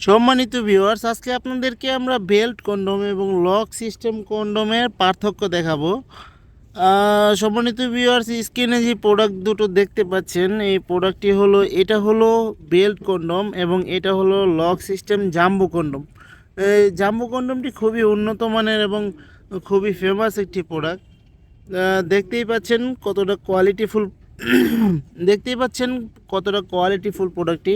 সম্মানিত ভিউয়ার্স, আজকে আপনাদেরকে আমরা বেল্ট কন্ডোম এবং লক সিস্টেম কন্ডোমের পার্থক্য দেখাবো। সম্মানিত ভিউয়ার্স, স্ক্রিনে যে প্রোডাক্ট দুটো দেখতে পাচ্ছেন, এই প্রোডাক্টটি হলো, এটা হলো বেল্ট কন্ডোম এবং এটা হলো লক সিস্টেম জাম্বো কন্ডোম। এই জাম্বো কন্ডোমটি খুবই উন্নত মানের এবং খুবই ফেমাস একটি প্রোডাক্ট। দেখতেই পাচ্ছেন কতটা কোয়ালিটিফুল দেখতেই পাচ্ছেন কতটা কোয়ালিটিফুল প্রোডাক্টটি।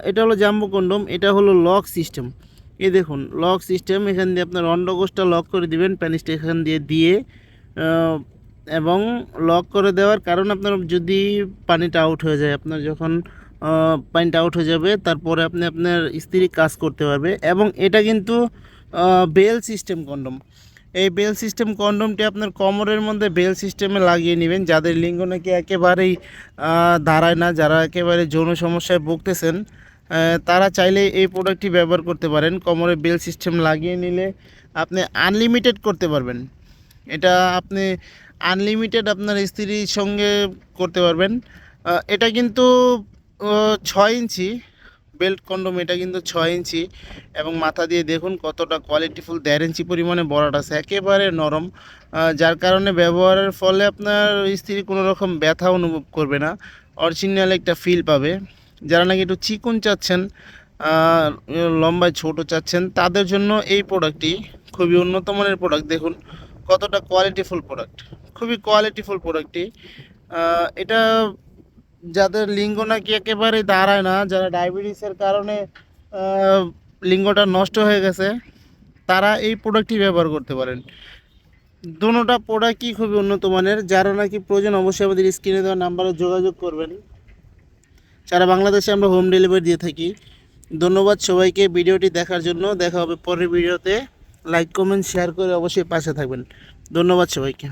এটা হলো জাম্বো কন্ডোম, এটা হলো লক সিস্টেম। এই দেখুন লক সিস্টেম, এখান দিয়ে আপনার অন্ডকোষটা লক করে দিবেন প্যানিসটা এখান দিয়ে আহ, এবং লক করে দেওয়ার কারণ আপনার যদি পানিটা আউট হয়ে যায়, আপনার যখন পানিটা আউট হয়ে যাবে তারপরে আপনি আপনার স্ত্রী কাজ করতে পারবে। এবং এটা কিন্তু বেল সিস্টেম কন্ডোম। এই বেল সিস্টেম কন্ডোমটি আপনার কোমরের মধ্যে বেল সিস্টেমে লাগিয়ে নেবেন যাদের লিঙ্গ নাকি একেবারেই দাঁড়ায় না, যারা একেবারে যৌন সমস্যায় ভুগতেছেন, তারা চাইলে এই প্রোডাক্টটি ব্যবহার করতে পারেন। কোমরে বেল সিস্টেম লাগিয়ে নিলে আপনি আনলিমিটেড করতে পারবেন। এটা আপনি আনলিমিটেড আপনার স্ত্রীর সঙ্গে করতে পারবেন। এটা কিন্তু 6 ইঞ্চি বেল্ট কন্ডোম, এটা কিন্তু 6 ইঞ্চি এবং মাথা দিয়ে দেখুন কতটা কোয়ালিটিফুল, 1.5 ইঞ্চি পরিমাণে বড়াটা আছে, একেবারে নরম, যার কারণে ব্যবহারের ফলে আপনার স্ত্রী কোনো রকম ব্যথা অনুভব করবে না, অরিজিনাল একটা ফিল পাবে। যারা নাকি একটু চিকন চাচ্ছেন, লম্বায় ছোট চাচ্ছেন, তাদের জন্য এই প্রোডাক্টটি খুবই উন্নত মানের প্রোডাক্ট। দেখুন কতটা কোয়ালিটিফুল প্রোডাক্ট, খুবই কোয়ালিটিফুল প্রোডাক্টটি। এটা যাদের লিঙ্গ নাকি একেবারে দাঁড়ায় না, যারা ডায়াবেটিসের কারণে লিঙ্গটা নষ্ট হয়ে গেছে, তারা এই প্রোডাক্টটি ব্যবহার করতে পারেন। দুটোটা প্রোডাক্টই খুবই উন্নত মানের। যারা নাকি প্রয়োজন অবশ্যই আমাদের স্ক্রিনে দেওয়া নাম্বারে যোগাযোগ করবেন। সারা বাংলাদেশে আমরা হোম ডেলিভারি দিয়ে থাকি। ধন্যবাদ সবাইকে ভিডিওটি দেখার জন্য। দেখা হবে পরের ভিডিওতে। লাইক কমেন্ট শেয়ার করে অবশ্যই পাশে থাকবেন। ধন্যবাদ সবাইকে।